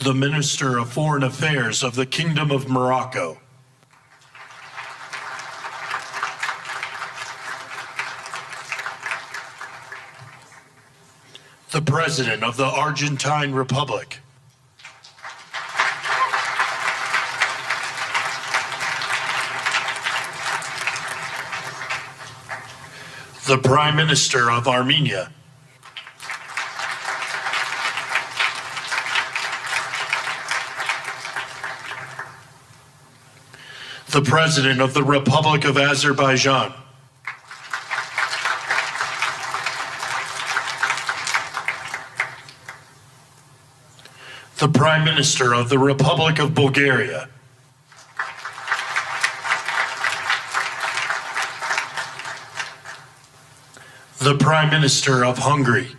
the Minister of Foreign Affairs of the Kingdom of Morocco, the President of the Argentine Republic, the Prime Minister of Armenia, the President of the Republic of Azerbaijan, the Prime Minister of the Republic of Bulgaria, the Prime Minister of Hungary,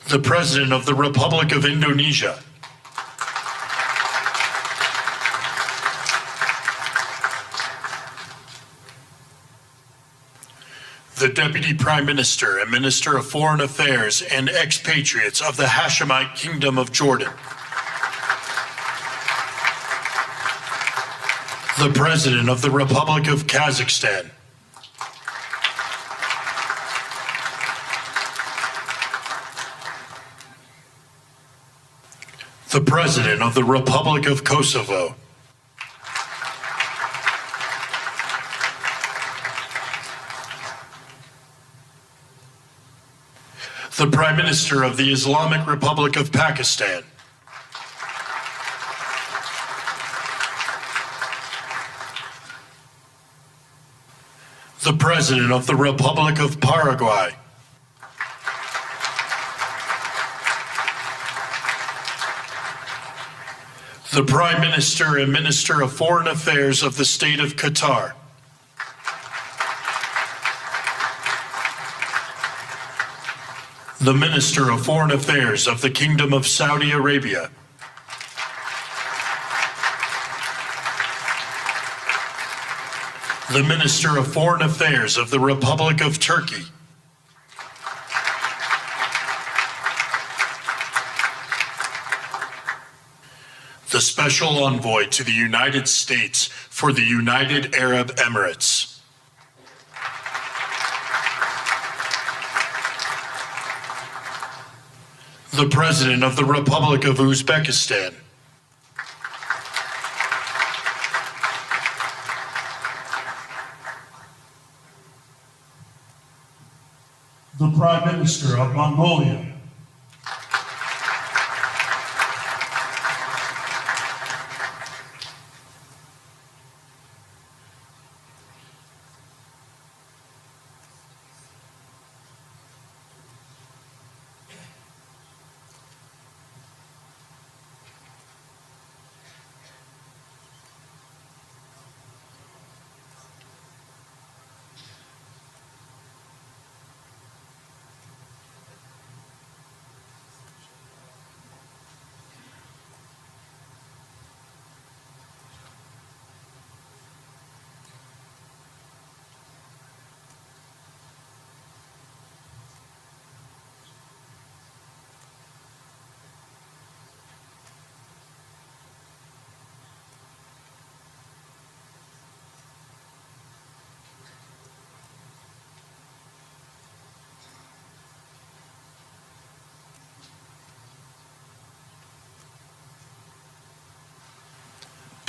the President of the Republic of Indonesia, the Deputy Prime Minister and Minister of Foreign Affairs and expatriates of the Hashemite Kingdom of Jordan, the President of the Republic of Kazakhstan, the President of the Republic of Kosovo, the Prime Minister of the Islamic Republic of Pakistan, the President of the Republic of Paraguay, the Prime Minister and Minister of Foreign Affairs of the State of Qatar, the Minister of Foreign Affairs of the Kingdom of Saudi Arabia, the Minister of Foreign Affairs of the Republic of Turkey, the Special Envoy to the United States for the United Arab Emirates, the President of the Republic of Uzbekistan, the Prime Minister of Mongolia,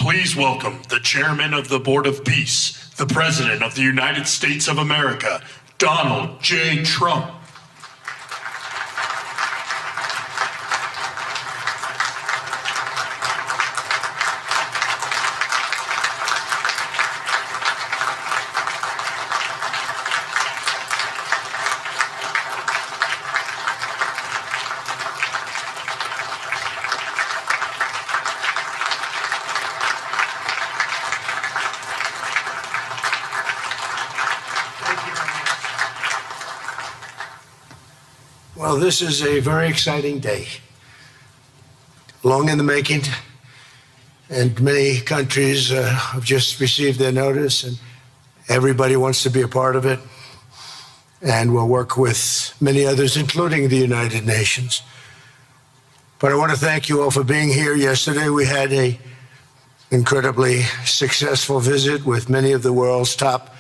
Please welcome the Chairman of the Board of Peace, the President of the United States of America, Donald J. Trump. Well, this is a very exciting day, long in the making, and many countries have just received their notice, Everybody wants to be a part of it, and we'll work with many others, including the United Nations. But I want to thank you all for being here. Yesterday, we had an incredibly successful visit with many of the world's top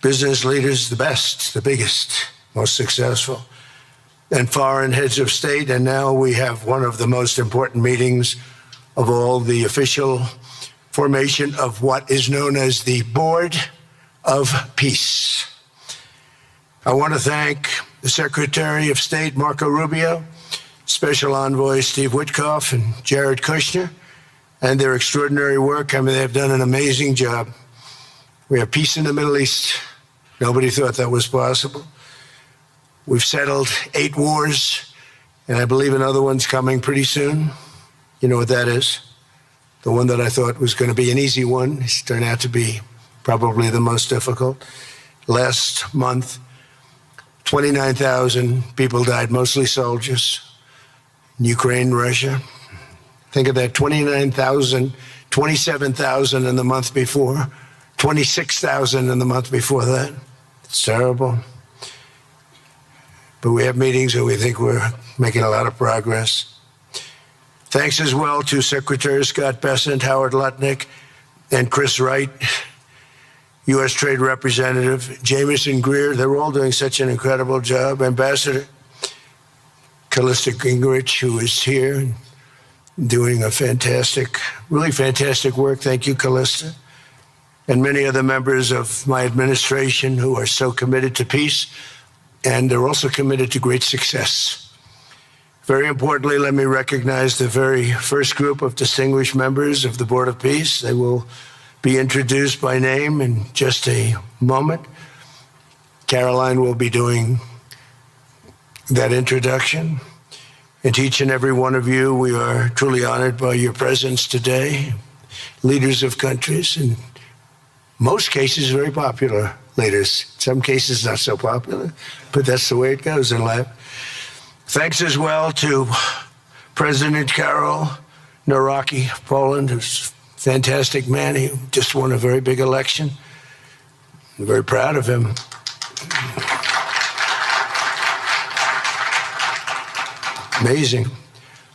business leaders, the best, the biggest, most successful, and foreign heads of state. And now we have one of the most important meetings of all, the official formation of what is known as the Board of Peace. I want to thank the Secretary of State, Marco Rubio, Special Envoy Steve Witkoff, and Jared Kushner, and their extraordinary work. I mean, they've done an amazing job. We have peace in the Middle East. Nobody thought that was possible. We've settled 8 wars, and I believe another one's coming pretty soon. You know what that is? The one that I thought was going to be an easy one has turned out to be probably the most difficult. Last month, 29,000 people died, mostly soldiers, in Ukraine, Russia. Think of that, 29,000, 27,000 in the month before, 26,000 in the month before that. It's terrible. But we have meetings and we think we're making a lot of progress. Thanks as well to Secretary Scott Bessent, Howard Lutnick, and Chris Wright, U.S. Trade Representative, Jameson Greer. They're all doing such an incredible job. Ambassador Callista Gingrich, who is here, doing a fantastic, really fantastic work. Thank you, Callista. And many other members of my administration who are so committed to peace, and they're also committed to great success. Very importantly, let me recognize the very first group of distinguished members of the Board of Peace. They will be introduced by name in just a moment. Caroline will be doing that introduction. And to each and every one of you, we are truly honored by your presence today. Leaders of countries, in most cases, very popular leaders. Some cases, not so popular, but that's the way it goes in life. Thanks as well to President Karol Nawrocki of Poland, who's a fantastic man. He just won a very big election. I'm very proud of him. Amazing.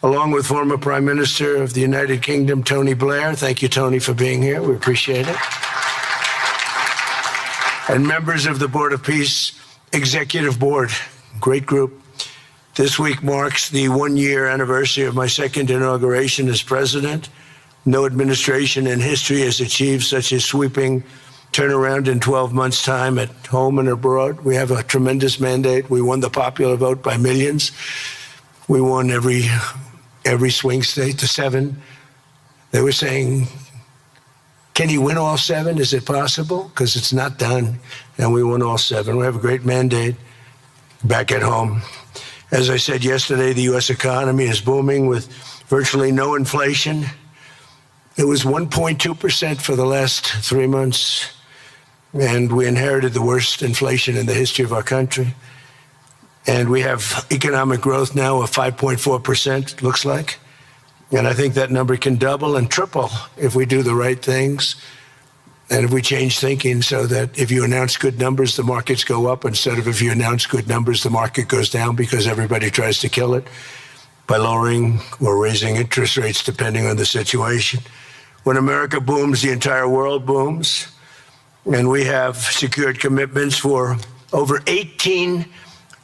Along with former Prime Minister of the United Kingdom, Tony Blair. Thank you, Tony, for being here. We appreciate it. And members of the Board of Peace Executive Board, great group. This week marks the 1-year anniversary of my second inauguration as president. No administration in history has achieved such a sweeping turnaround in 12 months' time at home and abroad. We have a tremendous mandate. We won the popular vote by millions. We won every swing state, the 7. They were saying, can you win all 7? Is it possible? Because it's not done. And we won all 7. We have a great mandate back at home. As I said yesterday, the U.S. economy is booming with virtually no inflation. It was 1.2% for the last 3 months. And we inherited the worst inflation in the history of our country. And we have economic growth now of 5.4%, looks like. And I think that number can double and triple if we do the right things and if we change thinking so that if you announce good numbers, the markets go up, instead of if you announce good numbers, the market goes down because everybody tries to kill it by lowering or raising interest rates depending on the situation. When America booms, the entire world booms. And we have secured commitments for over $18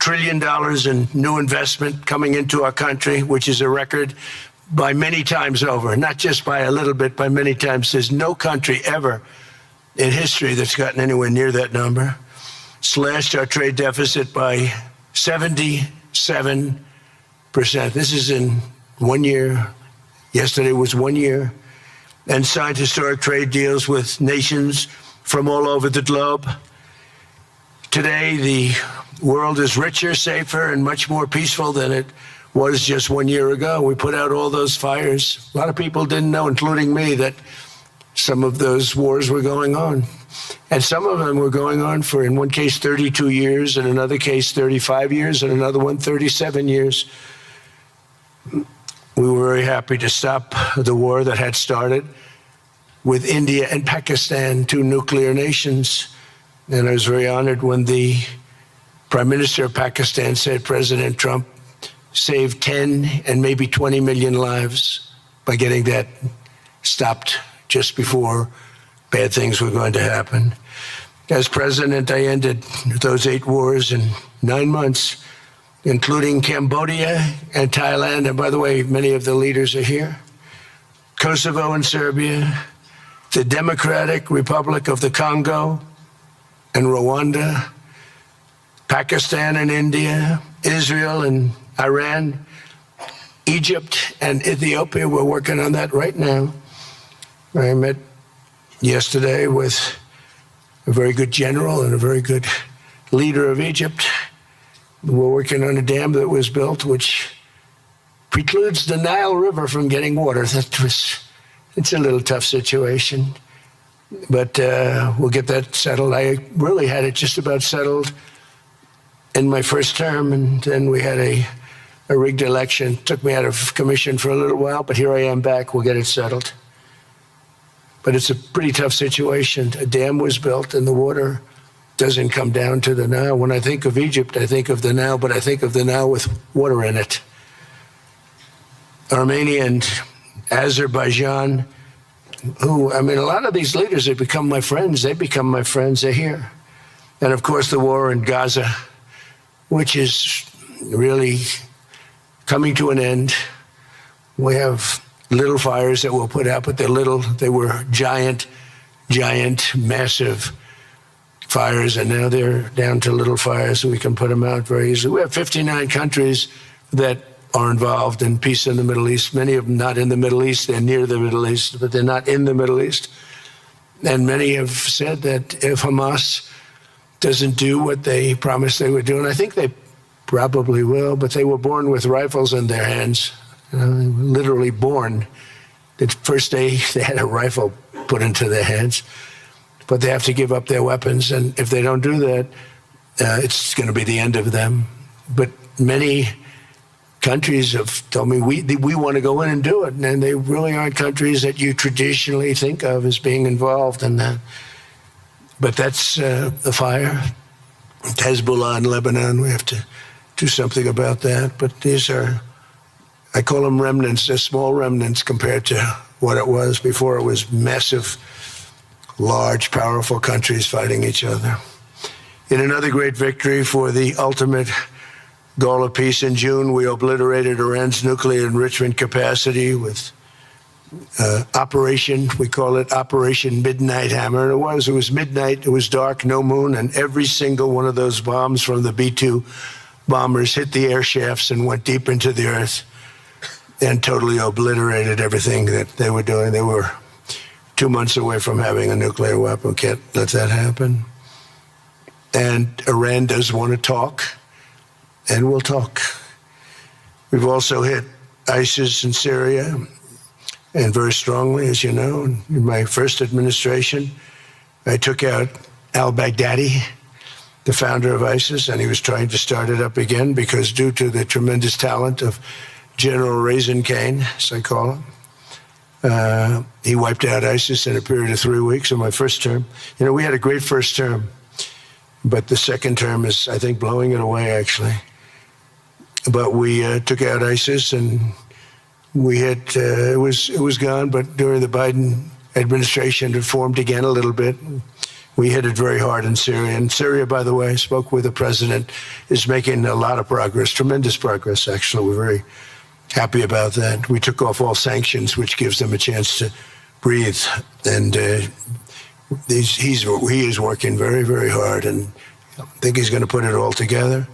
trillion in new investment coming into our country, which is a record by many times over, not just by a little bit, by many times. There's no country ever in history that's gotten anywhere near that number. Slashed our trade deficit by 77%. This is in 1 year. Yesterday was 1 year. And signed historic trade deals with nations from all over the globe. Today, the world is richer, safer, and much more peaceful than it was just 1 year ago. We put out all those fires. A lot of people didn't know, including me, that some of those wars were going on. And some of them were going on for, in one case, 32 years, in another case, 35 years, and another one, 37 years. We were very happy to stop the war that had started with India and Pakistan, 2 nuclear nations, And I was very honored when the Prime Minister of Pakistan said President Trump saved 10 and maybe 20 million lives by getting that stopped just before bad things were going to happen. As president, I ended those 8 wars in 9 months, including Cambodia and Thailand. And by the way, many of the leaders are here. Kosovo and Serbia, the Democratic Republic of the Congo and Rwanda, Pakistan and India, Israel and Iran, Egypt and Ethiopia. We're working on that right now. I met yesterday with a very good general and a very good leader of Egypt. We're working on a dam that was built which precludes the Nile River from getting water. It's a little tough situation, but we'll get that settled. I really had it just about settled in my first term, and then we had a rigged election. Took me out of commission for a little while, but here I am back. We'll get it settled. But it's a pretty tough situation. A dam was built and the water doesn't come down to the Nile. When I think of Egypt, I think of the Nile, but I think of the Nile with water in it. Armenia and Azerbaijan, a lot of these leaders have become my friends. They become my friends. They're here. And of course, the war in Gaza, which is really coming to an end. We have little fires that we'll put out, but they're little. They were giant, massive fires, and now they're down to little fires, so we can put them out very easily. We have 59 countries that are involved in peace in the Middle East. Many of them not in the Middle East. They're near the Middle East, but they're not in the Middle East. And many have said that if Hamas doesn't do what they promised they would do, and I think they probably will, but they were born with rifles in their hands. Literally born. The first day they had a rifle put into their hands, but they have to give up their weapons. And if they don't do that, it's going to be the end of them. But many countries have told me we want to go in and do it. And they really aren't countries that you traditionally think of as being involved in that. But that's the fire. Hezbollah in Lebanon, we have to do something about that. But these are, I call them remnants. They're small remnants compared to what it was before. It was massive, large, powerful countries fighting each other. In another great victory for the ultimate goal of peace in June, we obliterated Iran's nuclear enrichment capacity with Operation, we call it Operation Midnight Hammer. And it was midnight, it was dark, no moon, and every single one of those bombs from the B-2 bombers hit the air shafts and went deep into the earth and totally obliterated everything that they were doing. They were 2 months away from having a nuclear weapon. Can't let that happen. And Iran does want to talk, and we'll talk. We've also hit ISIS in Syria, and very strongly, as you know. In my first administration, I took out al-Baghdadi, the founder of ISIS, and he was trying to start it up again because due to the tremendous talent of General Raisin Kane, as I call him, he wiped out ISIS in a period of 3 weeks in my first term. You know, we had a great first term, but the second term is, I think, blowing it away, actually. But we took out ISIS, and we had, it was gone, but during the Biden administration, it formed again a little bit. We hit it very hard in Syria. And Syria, by the way, I spoke with the president, is making a lot of progress, tremendous progress, actually. We're very happy about that. We took off all sanctions, which gives them a chance to breathe. And he is working very, very hard, and I think he's going to put it all together.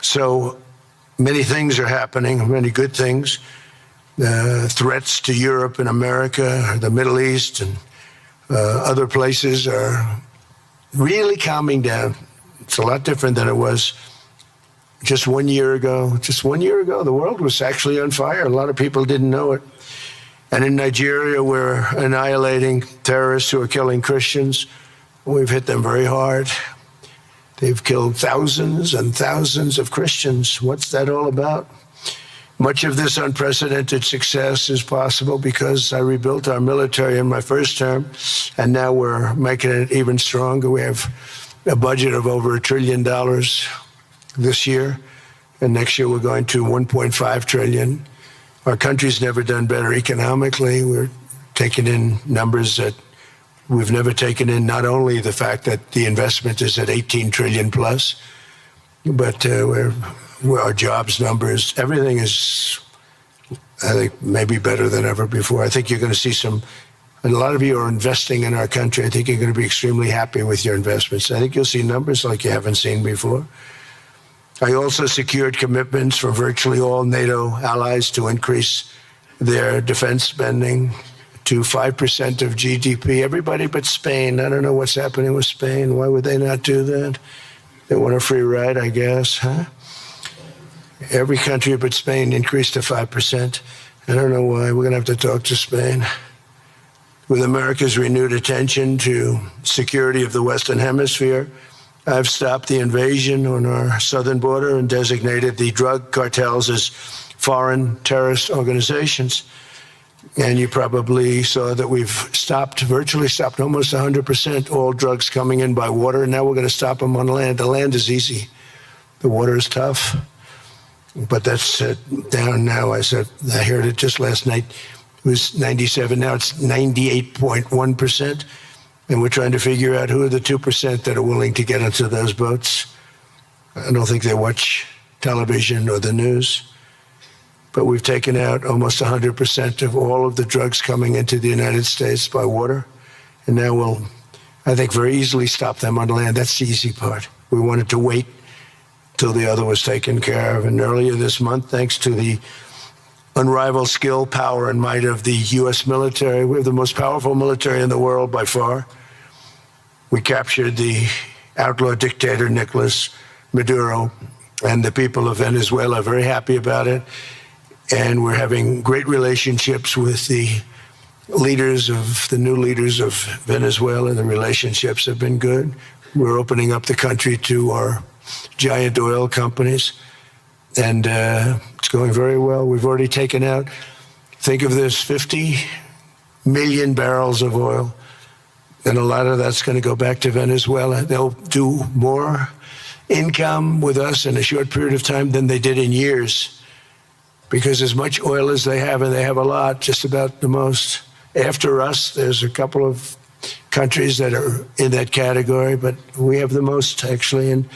So many things are happening, many good things. Threats to Europe and America, the Middle East, and other places are really calming down. It's a lot different than it was just 1 year ago. Just 1 year ago, the world was actually on fire. A lot of people didn't know it. And in Nigeria, we're annihilating terrorists who are killing Christians. We've hit them very hard. They've killed thousands and thousands of Christians. What's that all about? Much of this unprecedented success is possible because I rebuilt our military in my first term, and now we're making it even stronger. We have a budget of over $1 trillion this year, and next year we're going to $1.5 trillion. Our country's never done better economically. We're taking in numbers that we've never taken in, not only the fact that the investment is at 18 trillion plus, but our jobs numbers, everything is, I think, maybe better than ever before. I think you're going to see a lot of you are investing in our country. I think you're going to be extremely happy with your investments. I think you'll see numbers like you haven't seen before. I also secured commitments from virtually all NATO allies to increase their defense spending to 5% of GDP. Everybody but Spain. I don't know what's happening with Spain. Why would they not do that? They want a free ride, I guess, huh? Every country but Spain increased to 5%. I don't know why. We're going to have to talk to Spain. With America's renewed attention to security of the Western Hemisphere, I've stopped the invasion on our southern border and designated the drug cartels as foreign terrorist organizations. And you probably saw that we've virtually stopped almost 100% all drugs coming in by water. And now we're going to stop them on land. The land is easy. The water is tough. But that's down now. I heard it just last night. It was 97. Now it's 98.1%. And we're trying to figure out who are the 2% that are willing to get into those boats. I don't think they watch television or the news. But we've taken out almost 100% of all of the drugs coming into the United States by water. And now we'll, I think, very easily stop them on land. That's the easy part. We wanted to wait till the other was taken care of. And earlier this month, thanks to the unrivaled skill, power, and might of the U.S. military, we have the most powerful military in the world by far. We captured the outlaw dictator Nicolas Maduro, and the people of Venezuela are very happy about it. And we're having great relationships with the new leaders of Venezuela. The relationships have been good. We're opening up the country to our giant oil companies, and it's going very well. We've already taken out, think of this, 50 million barrels of oil, and a lot of that's going to go back to Venezuela. They'll do more income with us in a short period of time than they did in years, because as much oil as they have, and they have a lot, just about the most. After us, there's a couple of countries that are in that category, but we have the most, actually, and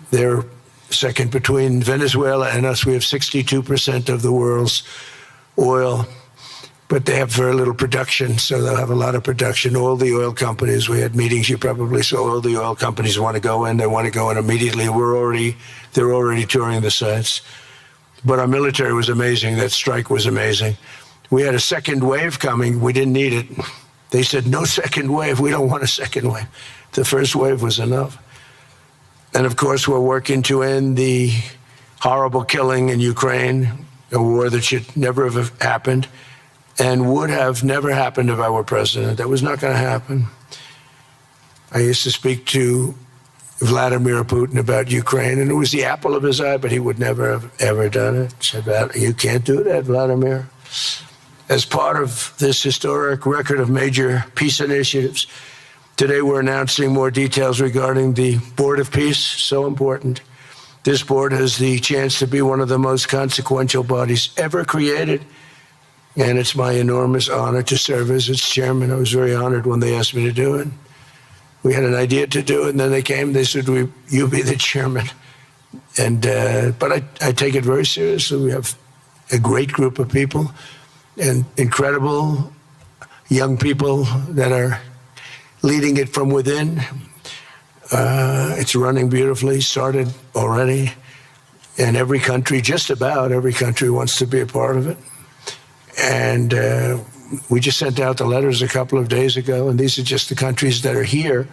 they're second between Venezuela and us. We have 62% of the world's oil, but they have very little production, so they'll have a lot of production. All the oil companies, we had meetings, you probably saw, all the oil companies want to go in. They want to go in immediately. They're already touring the sites. But our military was amazing. That strike was amazing. We had a second wave coming. We didn't need it. They said, no second wave. We don't want a second wave. The first wave was enough. And of course, we're working to end the horrible killing in Ukraine, a war that should never have happened and would have never happened if I were president. That was not going to happen. I used to speak to Vladimir Putin about Ukraine, and it was the apple of his eye, but he would never have ever done it. Said, you can't do that, Vladimir. As part of this historic record of major peace initiatives, today we're announcing more details regarding the Board of Peace, so important. This board has the chance to be one of the most consequential bodies ever created, and it's my enormous honor to serve as its chairman. I was very honored when they asked me to do it. We had an idea to do it, and then they came, they said, you be the chairman. And but I take it very seriously. We have a great group of people and incredible young people that are leading it from within. It's running beautifully, started already. And every country, just about every country, wants to be a part of it. And we just sent out the letters a couple of days ago, and these are just the countries that are here.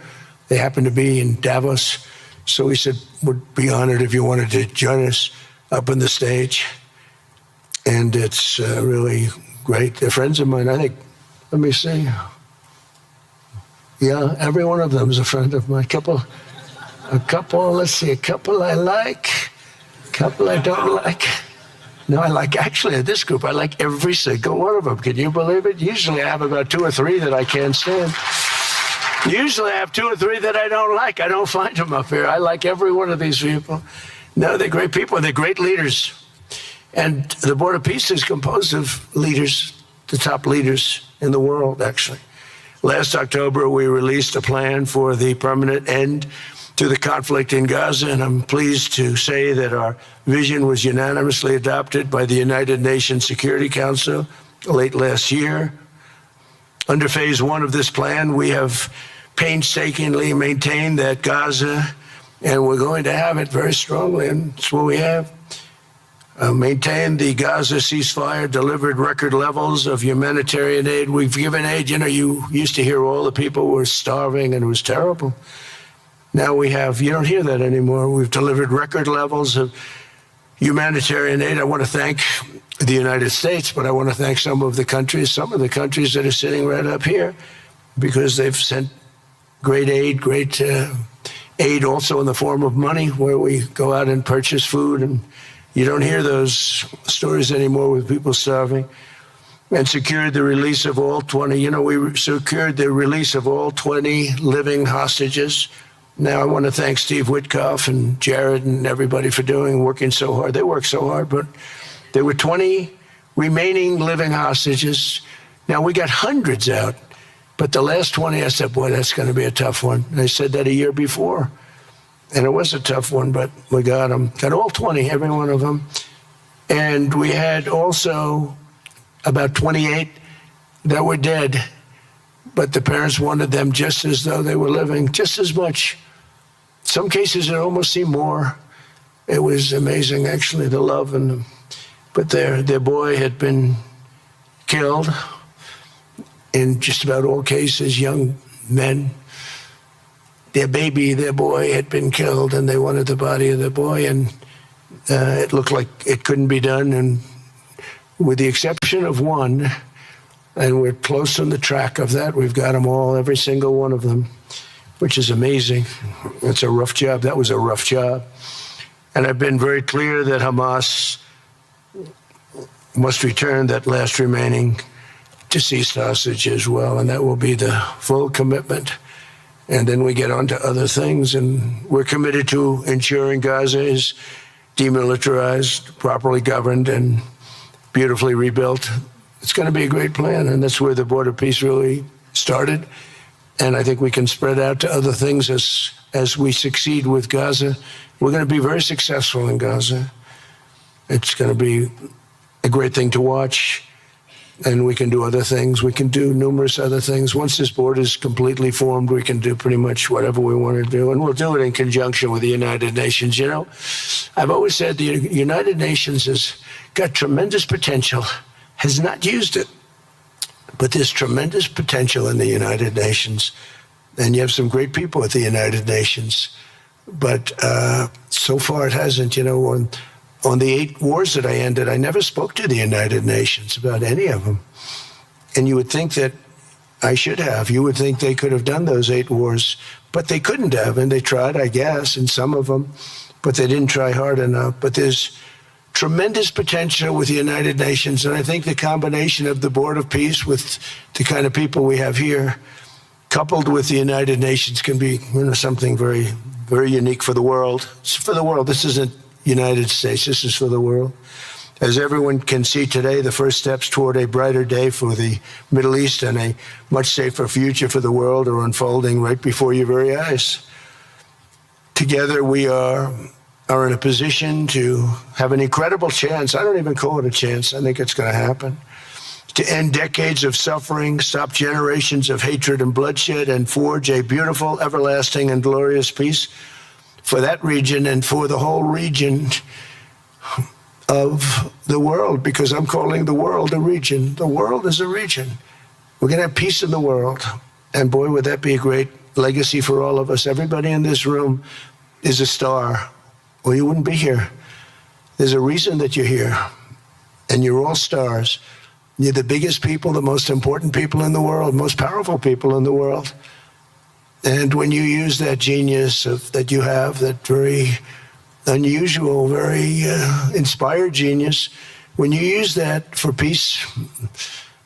They happen to be in Davos. So we said, would be honored if you wanted to join us up on the stage. And it's really great. They're friends of mine, I think. Let me see. Yeah, every one of them is a friend of mine. A couple, let's see, a couple I like, a couple I don't like. No, I like, actually, this group, I like every single one of them. Can you believe it? Usually I have about 2 or 3 that I can't stand. Usually I have 2 or 3 that I don't like. I don't find them up here. I like every one of these people. No, they're great people. They're great leaders. And the Board of Peace is composed of leaders, the top leaders in the world, actually. Last October, we released a plan for the permanent end to the conflict in Gaza, and I'm pleased to say that our vision was unanimously adopted by the United Nations Security Council late last year. Under phase 1 of this plan, we have painstakingly maintained that Gaza, and we're going to have it very strongly, and it's what we have, maintained the Gaza ceasefire, delivered record levels of humanitarian aid. We've given aid. You know, you used to hear all the people who were starving, and it was terrible. Now we have, you don't hear that anymore. We've delivered record levels of humanitarian aid. I want to thank the United States, but I want to thank some of the countries that are sitting right up here, because they've sent great aid, aid also in the form of money, where we go out and purchase food, and you don't hear those stories anymore with people starving. And secured the release of all 20, we secured the release of all 20 living hostages. Now, I want to thank Steve Witkoff and Jared and everybody for working so hard. They worked so hard, but there were 20 remaining living hostages. Now, we got hundreds out, but the last 20, I said, boy, that's going to be a tough one. And I said that a year before, and it was a tough one, but we got them. Got all 20, every one of them. And we had also about 28 that were dead, but the parents wanted them just as though they were living, just as much. Some cases, it almost seemed more. It was amazing, actually, the love. But their boy had been killed in just about all cases, young men. Their boy had been killed, and they wanted the body of the boy, and it looked like it couldn't be done. And with the exception of one, and we're close on the track of that, we've got them all, every single one of them, which is amazing. It's a rough job. That was a rough job. And I've been very clear that Hamas must return that last remaining deceased hostage as well, and that will be the full commitment. And then we get on to other things, and we're committed to ensuring Gaza is demilitarized, properly governed, and beautifully rebuilt. It's going to be a great plan, and that's where the Board of Peace really started. And I think we can spread out to other things as we succeed with Gaza. We're going to be very successful in Gaza. It's going to be a great thing to watch, and we can do other things. We can do numerous other things. Once this board is completely formed, we can do pretty much whatever we want to do, and we'll do it in conjunction with the United Nations. You know, I've always said the United Nations has got tremendous potential, has not used it, but there's tremendous potential in the United Nations, and you have some great people at the United Nations, but so far it hasn't. You know, on the 8 wars that I ended, I never spoke to the United Nations about any of them. And you would think that I should have. You would think they could have done those 8 wars, but they couldn't have. And they tried, I guess, in some of them, but they didn't try hard enough. But there's tremendous potential with the United Nations. And I think the combination of the Board of Peace with the kind of people we have here, coupled with the United Nations, can be, something very, very unique for the world. It's for the world. This isn't United States. This is for the world. As everyone can see today, the first steps toward a brighter day for the Middle East and a much safer future for the world are unfolding right before your very eyes. Together, we are in a position to have an incredible chance. I don't even call it a chance. I think it's going to happen. To end decades of suffering, stop generations of hatred and bloodshed, and forge a beautiful, everlasting, and glorious peace for that region and for the whole region of the world, because I'm calling the world a region. The world is a region. We're going to have peace in the world. And boy, would that be a great legacy for all of us. Everybody in this room is a star, or you wouldn't be here. There's a reason that you're here, and you're all stars. You're the biggest people, the most important people in the world, most powerful people in the world. And when you use that genius that you have, that very unusual, very inspired genius. When you use that for peace,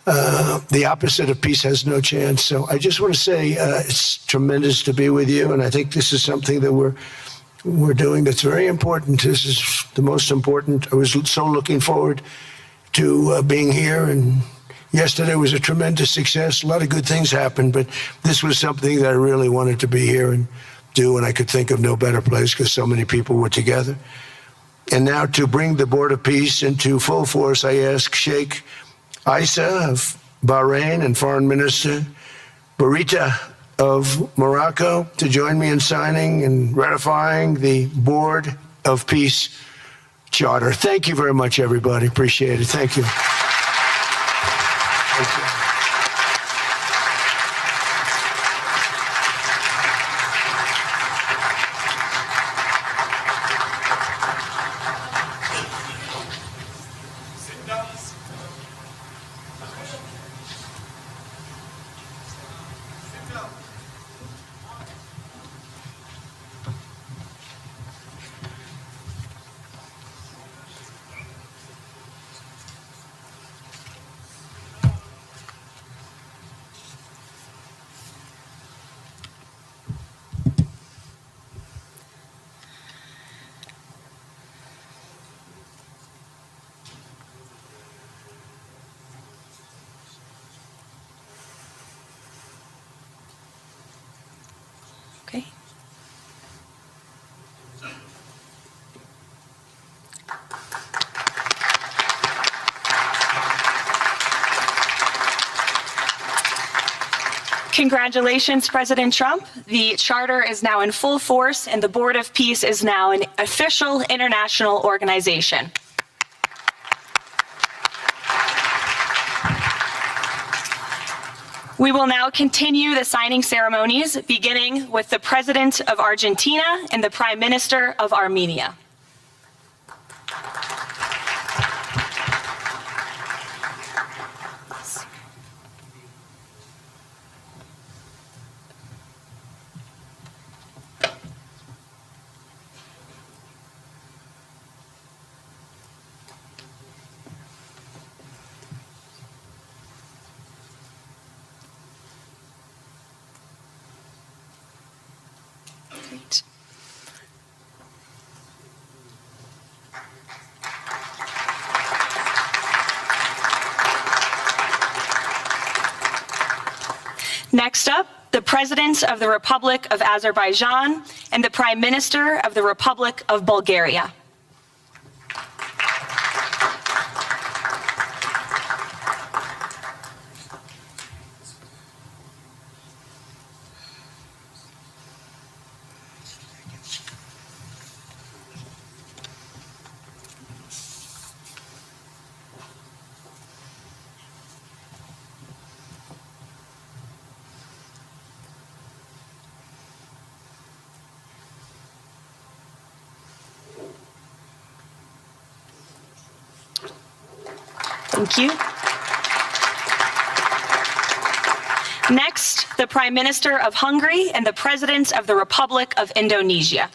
the opposite of peace has no chance. So I just want to say it's tremendous to be with you, and I think this is something that we're doing that's very important. This is the most important. I was so looking forward to being here, and yesterday was a tremendous success. A lot of good things happened, but this was something that I really wanted to be here and do, and I could think of no better place because so many people were together. And now to bring the Board of Peace into full force, I ask Sheikh Isa of Bahrain and Foreign Minister Barita of Morocco to join me in signing and ratifying the Board of Peace Charter. Thank you very much, everybody. Appreciate it. Thank you. Thank you. Okay. Congratulations, President Trump. The charter is now in full force, and the Board of Peace is now an official international organization. We will now continue the signing ceremonies, beginning with the President of Argentina and the Prime Minister of Armenia. Great. Next up, the President of the Republic of Azerbaijan and the Prime Minister of the Republic of Bulgaria. Thank you. Next, the Prime Minister of Hungary and the President of the Republic of Indonesia.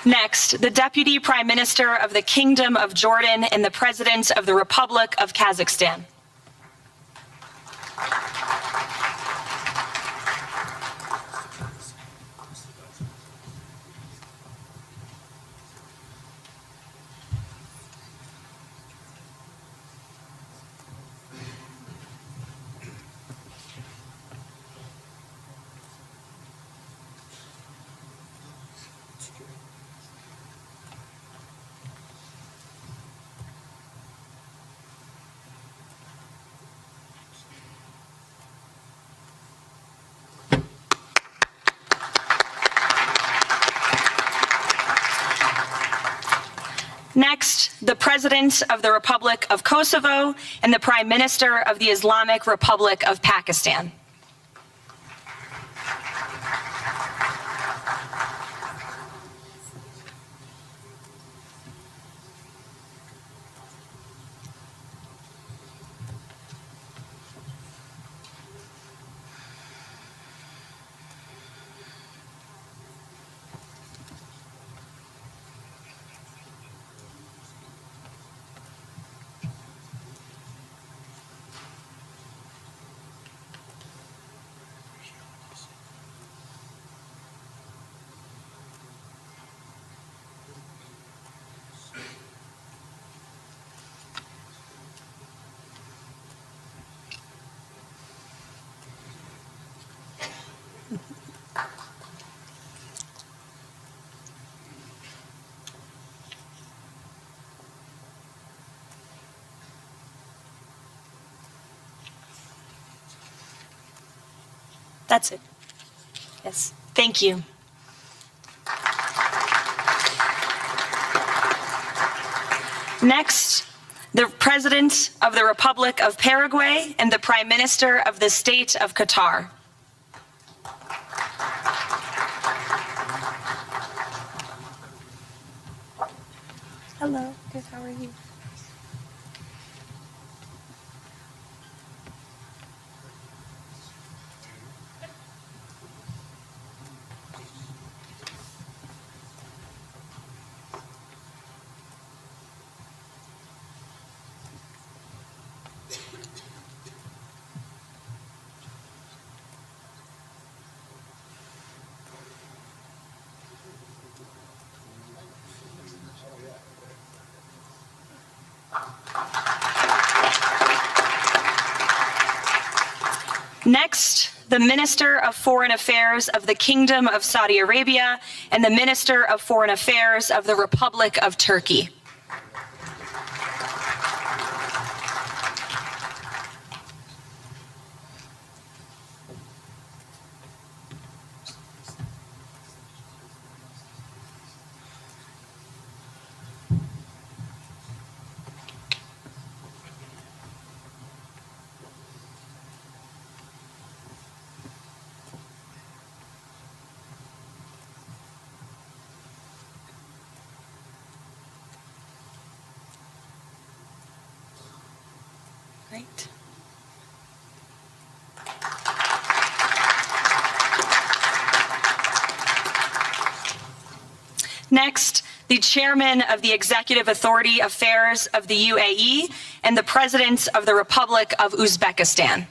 Next, the Deputy Prime Minister of the Kingdom of Jordan and the President of the Republic of Kazakhstan. Next, the President of the Republic of Kosovo and the Prime Minister of the Islamic Republic of Pakistan. That's it. Yes, thank you. Next, the President of the Republic of Paraguay and the Prime Minister of the State of Qatar. Hello, good, how are you? Next, the Minister of Foreign Affairs of the Kingdom of Saudi Arabia and the Minister of Foreign Affairs of the Republic of Turkey. Great. Next, the Chairman of the Executive Authority Affairs of the UAE and the President of the Republic of Uzbekistan.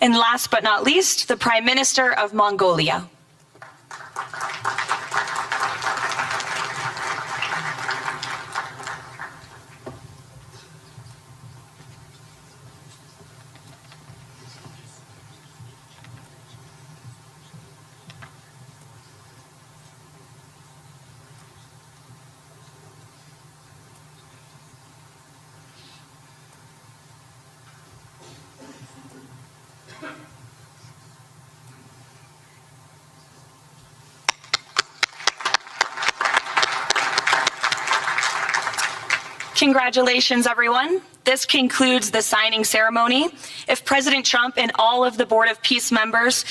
And last but not least, the Prime Minister of Mongolia. Congratulations, everyone. This concludes the signing ceremony. If President Trump and all of the Board of Peace members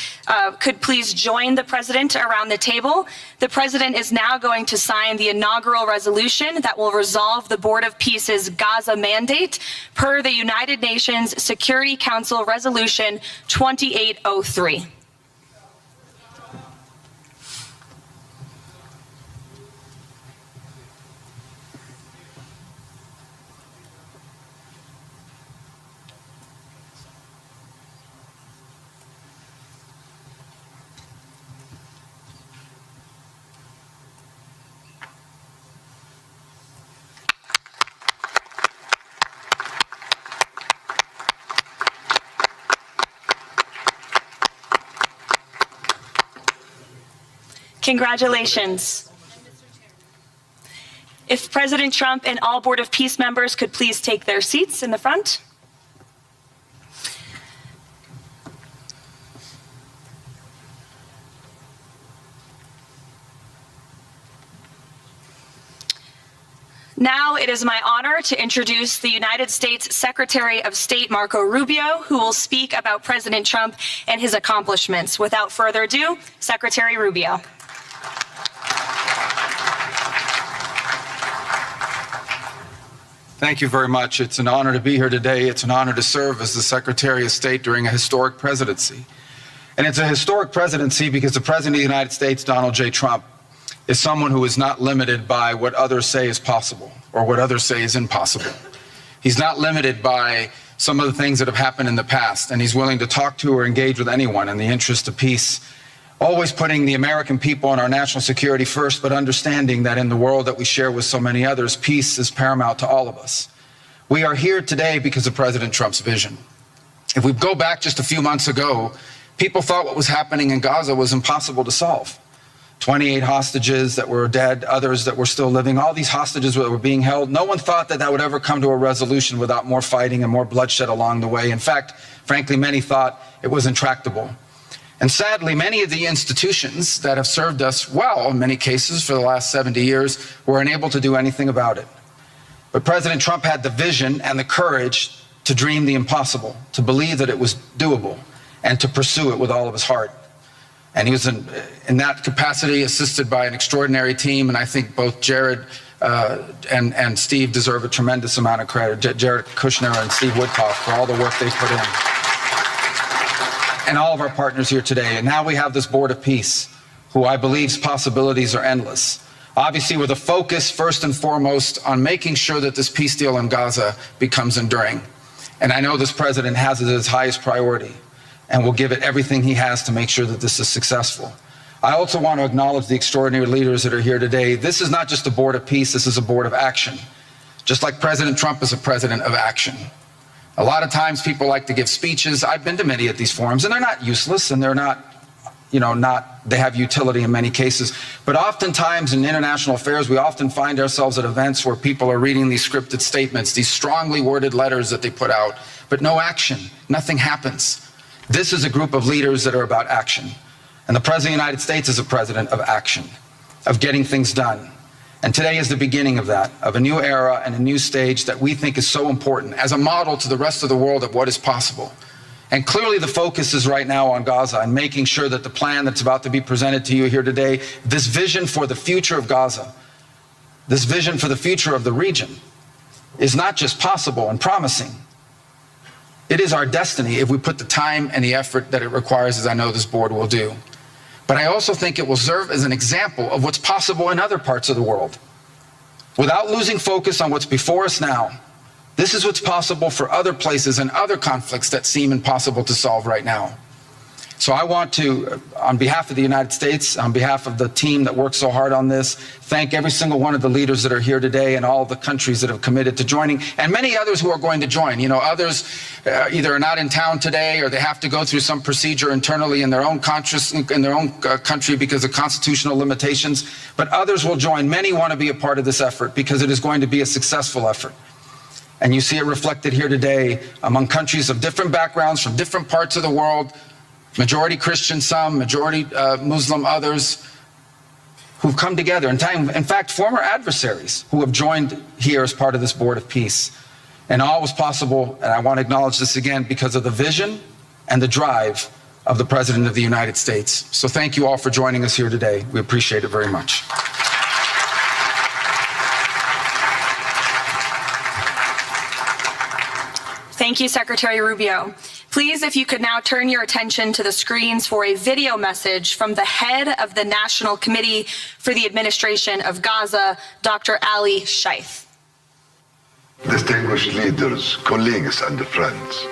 could please join the President around the table. The President is now going to sign the inaugural resolution that will resolve the Board of Peace's Gaza mandate per the United Nations Security Council Resolution 2803. Congratulations. If President Trump and all Board of Peace members could please take their seats in the front. Now it is my honor to introduce the United States Secretary of State Marco Rubio, who will speak about President Trump and his accomplishments. Without further ado, Secretary Rubio. Thank you very much. It's an honor to be here today. It's an honor to serve as the Secretary of State during a historic presidency. And it's a historic presidency because the President of the United States, Donald J. Trump, is someone who is not limited by what others say is possible or what others say is impossible. He's not limited by some of the things that have happened in the past, and he's willing to talk to or engage with anyone in the interest of peace, always putting the American people and our national security first, but understanding that in the world that we share with so many others, peace is paramount to all of us. We are here today because of President Trump's vision. If we go back just a few months ago, people thought what was happening in Gaza was impossible to solve. 28 hostages that were dead, others that were still living, all these hostages that were being held. No one thought that that would ever come to a resolution without more fighting and more bloodshed along the way. In fact, frankly, many thought it was intractable. And sadly, many of the institutions that have served us well, in many cases for the last 70 years, were unable to do anything about it. But President Trump had the vision and the courage to dream the impossible, to believe that it was doable, and to pursue it with all of his heart. And he was in that capacity assisted by an extraordinary team, and I think both Jared and Steve deserve a tremendous amount of credit, Jared Kushner and Steve Woodcock, for all the work they put in. And all of our partners here today. And now we have this Board of Peace, who I believe's possibilities are endless. Obviously, with a focus first and foremost on making sure that this peace deal in Gaza becomes enduring. And I know this president has it as his highest priority and will give it everything he has to make sure that this is successful. I also want to acknowledge the extraordinary leaders that are here today. This is not just a Board of Peace, this is a Board of Action. Just like President Trump is a president of action. A lot of times people like to give speeches. I've been to many of these forums, and they're not useless, and they're not, they have utility in many cases. But oftentimes in international affairs, we often find ourselves at events where people are reading these scripted statements, these strongly worded letters that they put out, but no action, nothing happens. This is a group of leaders that are about action. And the President of the United States is a president of action, of getting things done. And today is the beginning of that, of a new era and a new stage that we think is so important as a model to the rest of the world of what is possible. And clearly the focus is right now on Gaza and making sure that the plan that's about to be presented to you here today, this vision for the future of Gaza, this vision for the future of the region, is not just possible and promising. It is our destiny if we put the time and the effort that it requires, as I know this board will do. But I also think it will serve as an example of what's possible in other parts of the world. Without losing focus on what's before us now, this is what's possible for other places and other conflicts that seem impossible to solve right now. So I want to, on behalf of the United States, on behalf of the team that worked so hard on this, thank every single one of the leaders that are here today and all the countries that have committed to joining, and many others who are going to join. Others either are not in town today or they have to go through some procedure internally in their own country because of constitutional limitations, but others will join. Many want to be a part of this effort because it is going to be a successful effort. And you see it reflected here today among countries of different backgrounds from different parts of the world, majority Christian, some, majority Muslim, others, who've come together. In fact, former adversaries who have joined here as part of this Board of Peace. And all was possible, and I want to acknowledge this again, because of the vision and the drive of the President of the United States. So thank you all for joining us here today. We appreciate it very much. Thank you, Secretary Rubio. Please, if you could now turn your attention to the screens for a video message from the head of the National Committee for the Administration of Gaza, Dr. Ali Shaith. Distinguished leaders, colleagues, and friends,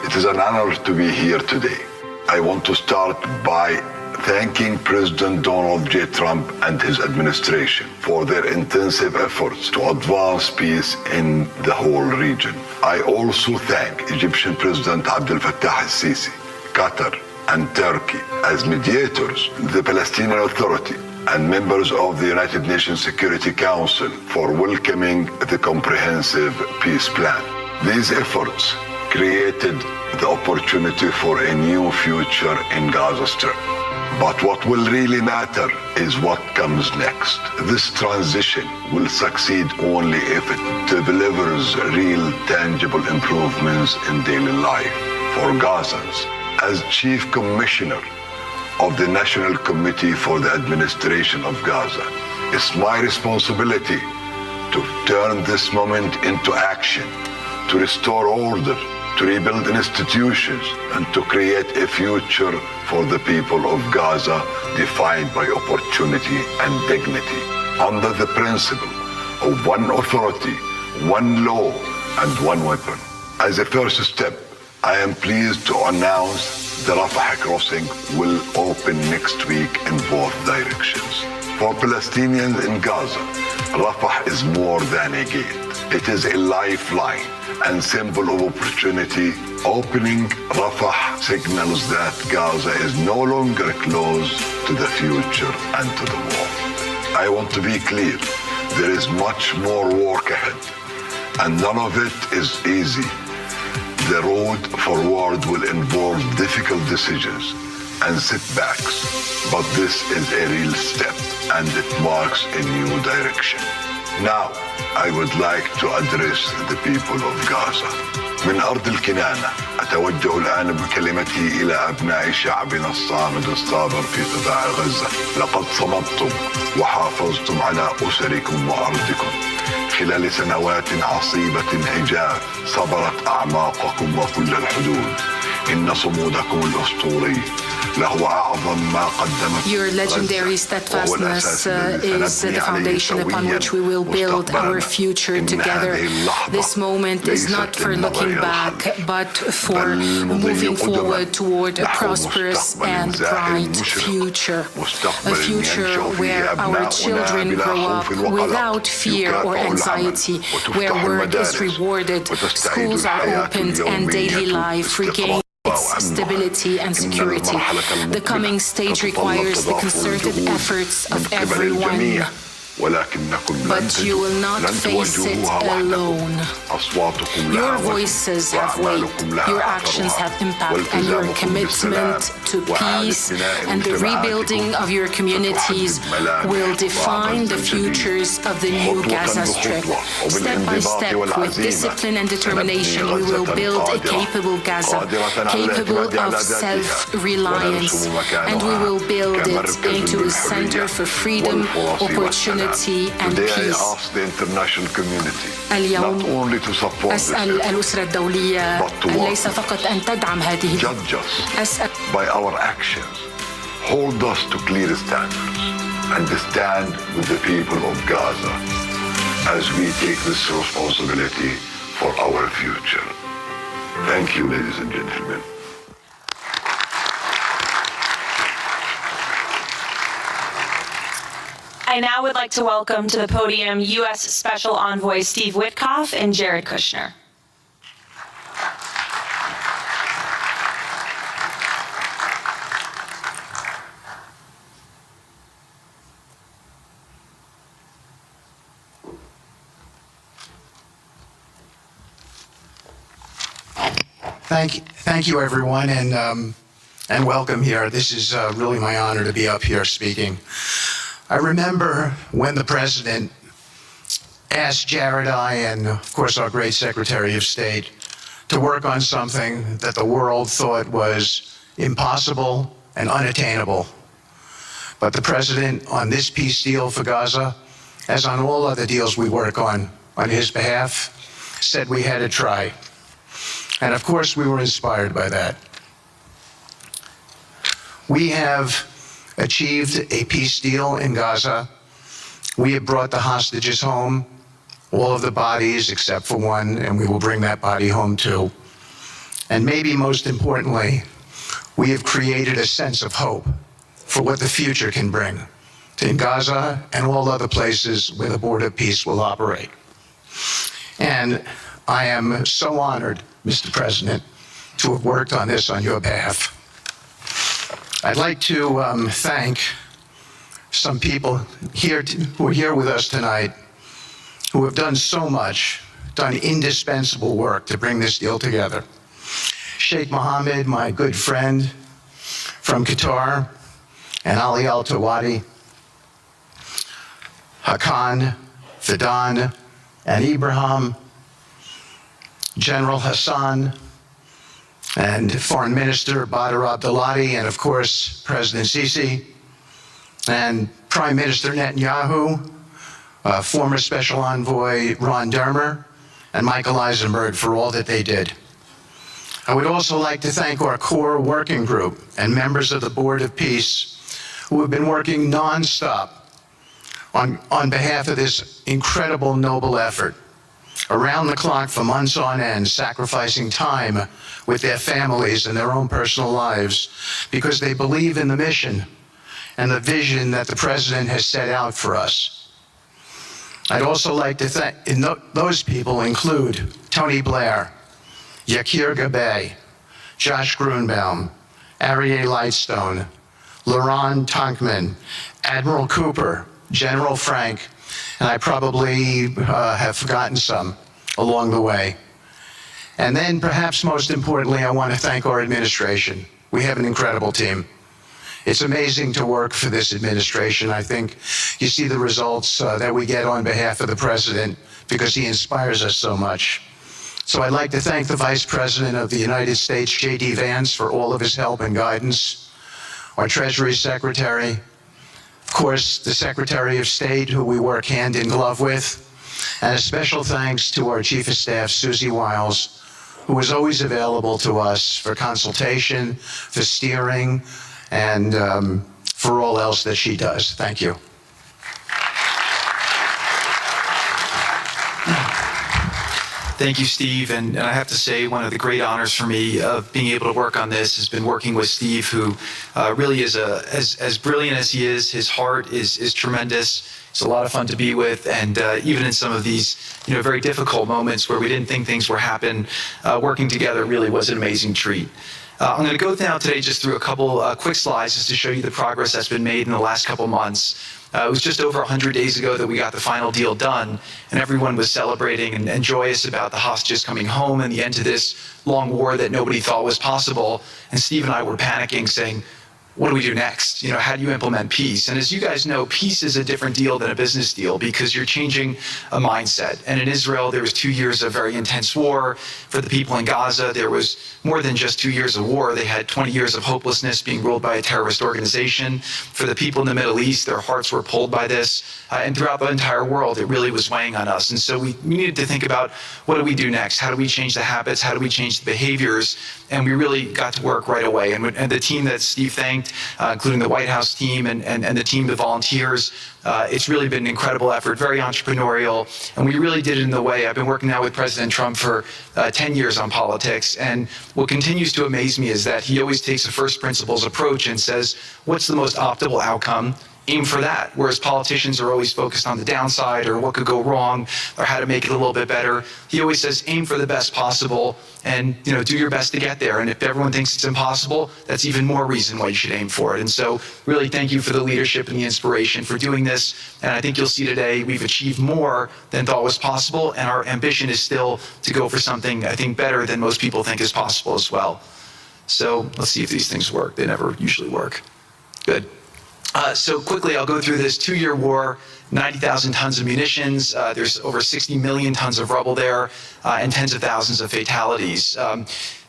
it is an honor to be here today. I want to start by thanking President Donald J. Trump and his administration for their intensive efforts to advance peace in the whole region. I also thank Egyptian President Abdel Fattah al-Sisi, Qatar, and Turkey as mediators, the Palestinian Authority, and members of the United Nations Security Council for welcoming the comprehensive peace plan. These efforts created the opportunity for a new future in Gaza Strip. But what will really matter is what comes next. This transition will succeed only if it delivers real, tangible improvements in daily life for Gazans. As Chief Commissioner of the National Committee for the Administration of Gaza, it's my responsibility to turn this moment into action, to restore order, to rebuild institutions, and to create a future for the people of Gaza defined by opportunity and dignity, under the principle of one authority, one law, and one weapon. As a first step, I am pleased to announce the Rafah crossing will open next week in both directions. For Palestinians in Gaza, Rafah is more than a gate. It is a lifeline and symbol of opportunity. Opening Rafah signals that Gaza is no longer closed to the future and to the war. I want to be clear, there is much more work ahead, and none of it is easy. The road forward will involve difficult decisions and setbacks, but this is a real step, and it marks a new direction. Now, I would like to address the people of Gaza. من أرض الكنانة أتوجه الآن بكلمتي إلى أبناء شعبنا الصامد الصابر في قطاع غزة. لقد صمدتم وحافظتم على أسركم وأرضكم خلال سنوات عصيبة هجاء صبرت أعماقكم وكل الحدود. إن صمودكم الأسطوري له أعظم ما قدمت. Your legendary steadfastness is the foundation upon which we will build our future together. This moment is not for looking back, but for moving forward toward a prosperous and bright future. A future where our children grow up without fear or anxiety, where work is rewarded, schools are opened, and daily life regains stability and security. The coming stage requires the concerted efforts of everyone. But you will not face it alone. Your voices have weight, your actions have impact, and your commitment to peace and the rebuilding of your communities will define the futures of the new Gaza Strip. Step by step, with discipline and determination, we will build a capable Gaza, capable of self-reliance, and we will build it into a center for freedom, opportunity, and peace. اليوم أسأل الأسرة الدولية ليس فقط أن تدعم هذه أسأل by our actions, hold us to clear standards and stand with the people of Gaza as we take this responsibility for our future. Thank you, ladies and gentlemen. I now would like to welcome to the podium U.S. Special Envoy Steve Witkoff and Jared Kushner. Thank you, everyone, and welcome here. This is really my honor to be up here speaking. I remember when the president asked Jared and, of course, our great Secretary of State to work on something that the world thought was impossible and unattainable. But the President, on this peace deal for Gaza, as on all other deals we work on his behalf, said we had to try. And of course, we were inspired by that. We have achieved a peace deal in Gaza. We have brought the hostages home, all of the bodies except for one, and we will bring that body home too. And maybe most importantly, we have created a sense of hope for what the future can bring in Gaza and all other places where the Board of Peace will operate. And I am so honored, Mr. President, to have worked on this on your behalf. I'd like to thank some people here who are here with us tonight who have done so much, done indispensable work to bring this deal together. Sheikh Mohammed, my good friend from Qatar, and Ali Al-Tawadi, Hakan, Fidan, and Ibrahim, General Hassan, and Foreign Minister Badr Abdulati, and of course, President Sisi, and Prime Minister Netanyahu, former Special Envoy Ron Dermer, and Michael Eisenberg for all that they did. I would also like to thank our core working group and members of the Board of Peace who have been working nonstop on behalf of this incredible, noble effort, around the clock for months on end, sacrificing time with their families and their own personal lives because they believe in the mission and the vision that the President has set out for us. I'd also like to thank, those people include Tony Blair, Yakir Gabay, Josh Grunbaum, Aryeh Lightstone, Laurent Tankman, Admiral Cooper, General Frank, and I probably have forgotten some along the way. And then perhaps most importantly, I want to thank our administration. We have an incredible team. It's amazing to work for this administration. I think you see the results that we get on behalf of the President because he inspires us so much. So I'd like to thank the Vice President of the United States, J.D. Vance, for all of his help and guidance, our Treasury Secretary, of course, the Secretary of State, who we work hand in glove with, and a special thanks to our Chief of Staff, Susie Wiles, who is always available to us for consultation, for steering, and for all else that she does. Thank you. Thank you, Steve. And I have to say, one of the great honors for me of being able to work on this has been working with Steve, who really is as brilliant as he is. His heart is tremendous. It's a lot of fun to be with. And even in some of these, very difficult moments where we didn't think things were happening, working together really was an amazing treat. I'm going to go now today just through a couple quick slides just to show you the progress that's been made in the last couple months. It was just over 100 days ago that we got the final deal done, and everyone was celebrating and joyous about the hostages coming home and the end to this long war that nobody thought was possible. And Steve and I were panicking, saying, what do we do next? How do you implement peace? And as you guys know, peace is a different deal than a business deal because you're changing a mindset. And in Israel, there was 2 years of very intense war. For the people in Gaza, there was more than just 2 years of war. They had 20 years of hopelessness, being ruled by a terrorist organization. For the people in the Middle East, their hearts were pulled by this. And throughout the entire world, it really was weighing on us. And so we needed to think about, what do we do next? How do we change the habits? How do we change the behaviors? And we really got to work right away. And the team that Steve thanked, including the White House team and the team of volunteers. It's really been an incredible effort, very entrepreneurial, and we really did it in the way. I've been working now with President Trump for 10 years on politics, and what continues to amaze me is that he always takes a first principles approach and says, what's the most optimal outcome? Aim for that. Whereas politicians are always focused on the downside or what could go wrong or how to make it a little bit better. He always says, aim for the best possible and do your best to get there. And if everyone thinks it's impossible, that's even more reason why you should aim for it. And so really thank you for the leadership and the inspiration for doing this. And I think you'll see today we've achieved more than thought was possible. And our ambition is still to go for something, I think, better than most people think is possible as well. So let's see if these things work. They never usually work. Good. So quickly, I'll go through this 2-year war, 90,000 tons of munitions. There's over 60 million tons of rubble there, and tens of thousands of fatalities.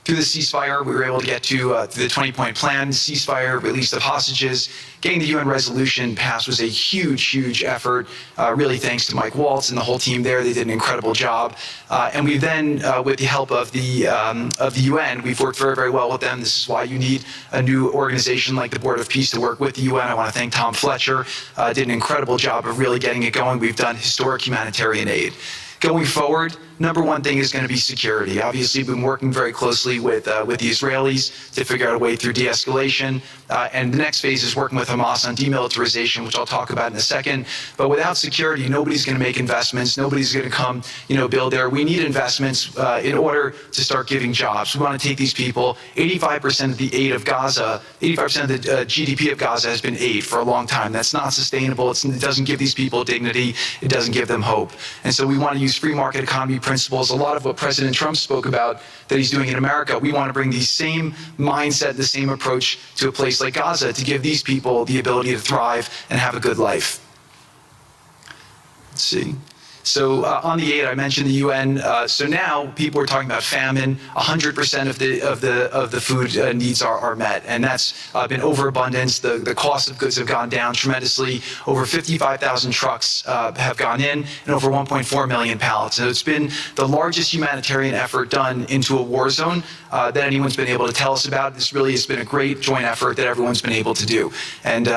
Through the ceasefire, we were able to get to the 20-point plan, ceasefire, release of hostages. Getting the UN resolution passed was a huge, huge effort. Really thanks to Mike Waltz and the whole team there. They did an incredible job. And we then, with the help of the UN, we've worked very, very well with them. This is why you need a new organization like the Board of Peace to work with the UN. I want to thank Tom Fletcher. Did an incredible job of really getting it going. We've done historic humanitarian aid. Going forward, number one thing is going to be security. Obviously, we've been working very closely with the Israelis to figure out a way through de-escalation. And the next phase is working with Hamas on demilitarization, which I'll talk about in a second. But without security, nobody's going to make investments. Nobody's going to come, build there. We need investments in order to start giving jobs. We want to take these people. 85% of the aid of Gaza, 85% of the GDP of Gaza has been aid for a long time. That's not sustainable. It doesn't give these people dignity. It doesn't give them hope. And so we want to use free market economy principles. A lot of what President Trump spoke about that he's doing in America, we want to bring the same mindset, the same approach to a place like Gaza to give these people the ability to thrive and have a good life. Let's see. So on the aid, I mentioned the UN. So now people are talking about famine. 100% of the food needs are met, and that's been overabundance. The cost of goods have gone down tremendously. Over 55,000 trucks have gone in, and over 1.4 million pallets. So it's been the largest humanitarian effort done into a war zone that anyone's been able to tell us about. This really has been a great joint effort that everyone's been able to do, and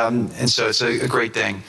so it's a great thing.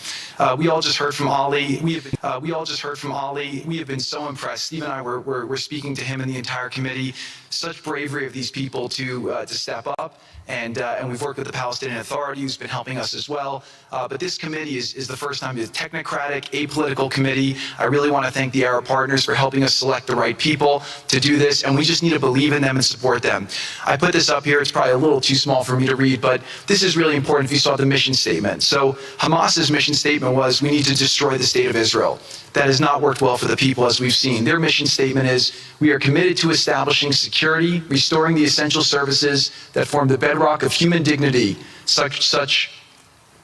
We all just heard from Ali. We have been so impressed. Steve and I were speaking to him and the entire committee. Such bravery of these people to step up. And we've worked with the Palestinian Authority, who's been helping us as well. But this committee is the first time it's a technocratic, apolitical committee. I really want to thank the Arab partners for helping us select the right people to do this, and we just need to believe in them and support them. I put this up here. It's probably a little too small for me to read, but this is really important if you saw the mission statement. So Hamas's mission statement was, we need to destroy the state of Israel. That has not worked well for the people, as we've seen. Their mission statement is, we are committed to establishing security, restoring the essential services that form the bedrock of human dignity, such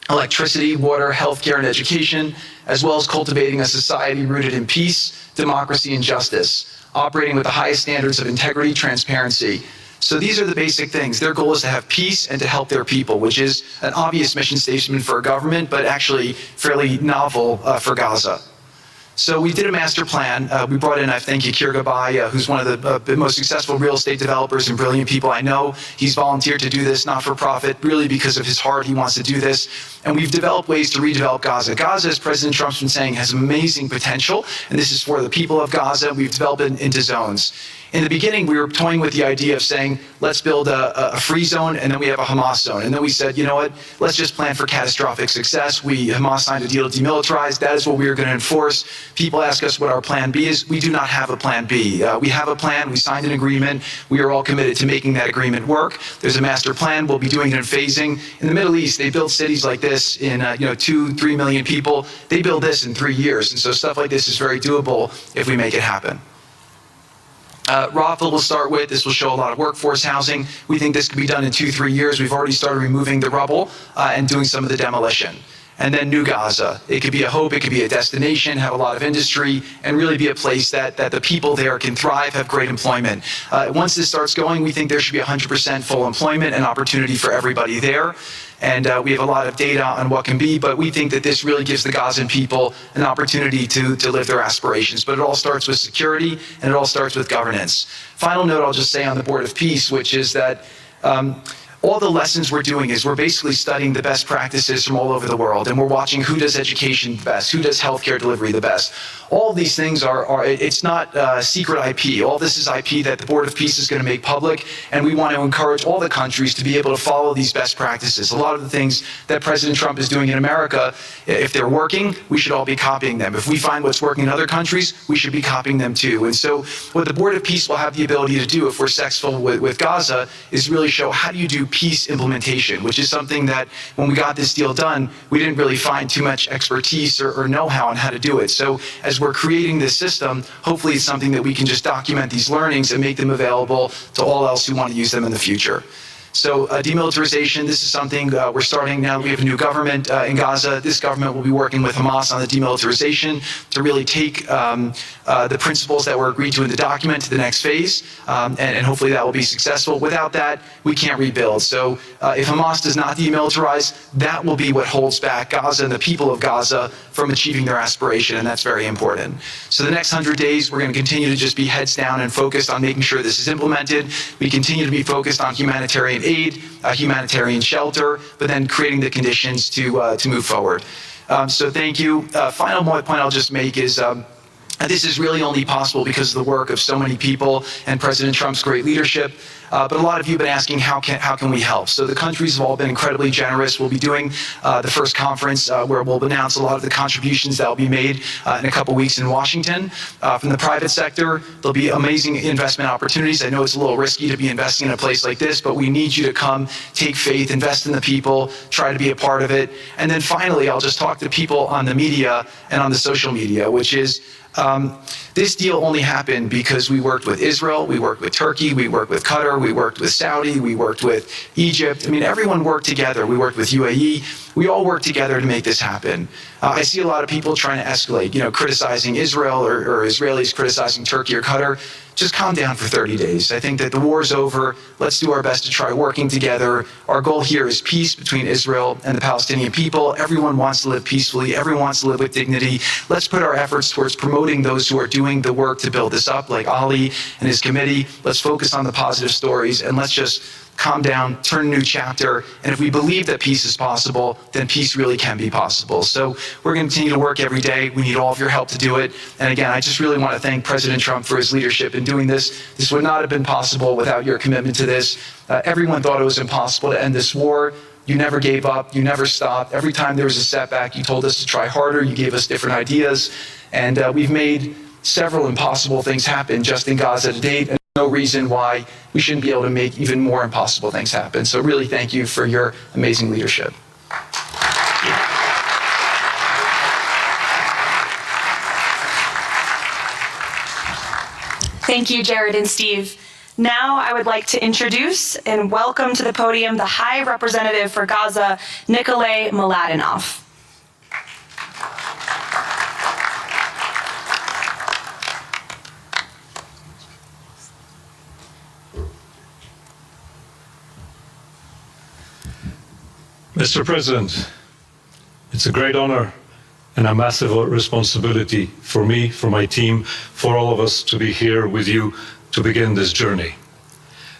electricity, water, healthcare, and education, as well as cultivating a society rooted in peace, democracy, and justice, operating with the highest standards of integrity, transparency. So these are the basic things. Their goal is to have peace and to help their people, which is an obvious mission statement for a government, but actually fairly novel for Gaza. So we did a master plan. We brought in, I think, Yakir Gabay, who's one of the most successful real estate developers and brilliant people I know. He's volunteered to do this, not for profit, really because of his heart. He wants to do this. And we've developed ways to redevelop Gaza. Gaza, as President Trump's been saying, has amazing potential. And this is for the people of Gaza. We've developed it into zones. In the beginning, we were toying with the idea of saying, let's build a free zone, and then we have a Hamas zone. And then we said, you know what, let's just plan for catastrophic success. Hamas signed a deal to demilitarize. That is what we are going to enforce. People ask us what our plan B is. We do not have a plan B. We have a plan. We signed an agreement. We are all committed to making that agreement work. There's a master plan. We'll be doing it in phasing. In the Middle East, they build cities like this in 2-3 million people. They build this in 3 years. And so stuff like this is very doable if we make it happen. Rothel will start with. This will show a lot of workforce housing. We think this could be done in 2-3 years. We've already started removing the rubble and doing some of the demolition. And then New Gaza. It could be a hope, it could be a destination, have a lot of industry, and really be a place that the people there can thrive, have great employment. Once this starts going, we think there should be 100% full employment and opportunity for everybody there. And we have a lot of data on what can be, but we think that this really gives the Gazan people an opportunity to live their aspirations. But it all starts with security, and it all starts with governance. Final note I'll just say on the Board of Peace, which is that all the lessons we're doing is we're basically studying the best practices from all over the world, and we're watching who does education the best, who does healthcare delivery the best. All of these things it's not secret IP. All this is IP that the Board of Peace is going to make public, and we want to encourage all the countries to be able to follow these best practices. A lot of the things that President Trump is doing in America, if they're working, we should all be copying them. If we find what's working in other countries, we should be copying them too. And so what the Board of Peace will have the ability to do if we're successful with Gaza is really show how do you do peace implementation, which is something that when we got this deal done, we didn't really find too much expertise or know-how on how to do it. So as we're creating this system, hopefully it's something that we can just document these learnings and make them available to all else who want to use them in the future. So demilitarization, this is something we're starting now. We have a new government in Gaza. This government will be working with Hamas on the demilitarization to really take the principles that were agreed to in the document to the next phase, and hopefully that will be successful. Without that, we can't rebuild. So if Hamas does not demilitarize, that will be what holds back Gaza and the people of Gaza from achieving their aspiration, and that's very important. So the next 100 days, we're going to continue to just be heads down and focused on making sure this is implemented. We continue to be focused on humanitarian aid, humanitarian shelter, but then creating the conditions to move forward. So thank you. Final point I'll just make is this is really only possible because of the work of so many people and President Trump's great leadership. But a lot of you have been asking, how can we help? So the countries have all been incredibly generous. We'll be doing the first conference where we'll announce a lot of the contributions that will be made in a couple weeks in Washington. From the private sector, there'll be amazing investment opportunities. I know it's a little risky to be investing in a place like this, but we need you to come, take faith, invest in the people, try to be a part of it. And then finally, I'll just talk to people on the media and on the social media, which is, this deal only happened because we worked with Israel, we worked with Turkey, we worked with Qatar, we worked with Saudi, we worked with Egypt. I mean, everyone worked together. We worked with UAE. We all worked together to make this happen. I see a lot of people trying to escalate, criticizing Israel or Israelis criticizing Turkey or Qatar. Just calm down for 30 days. I think that the war's over. Let's do our best to try working together. Our goal here is peace between Israel and the Palestinian people. Everyone wants to live peacefully. Everyone wants to live with dignity. Let's put our efforts towards promoting those who are doing the work to build this up, like Ali and his committee. Let's focus on the positive stories, and let's just calm down, turn a new chapter, and if we believe that peace is possible, then peace really can be possible. So we're going to continue to work every day. We need all of your help to do it. And again, I just really want to thank President Trump for his leadership in doing this. This would not have been possible without your commitment to this. Everyone thought it was impossible to end this war. You never gave up. You never stopped. Every time there was a setback, you told us to try harder. You gave us different ideas. And we've made several impossible things happen just in Gaza to date. And no reason why we shouldn't be able to make even more impossible things happen. So really thank you for your amazing leadership. Thank you, Jared and Steve. Now I would like to introduce and welcome to the podium the High Representative for Gaza, Nikolay Mladenov. Mr. President, it's a great honor and a massive responsibility for me, for my team, for all of us to be here with you to begin this journey.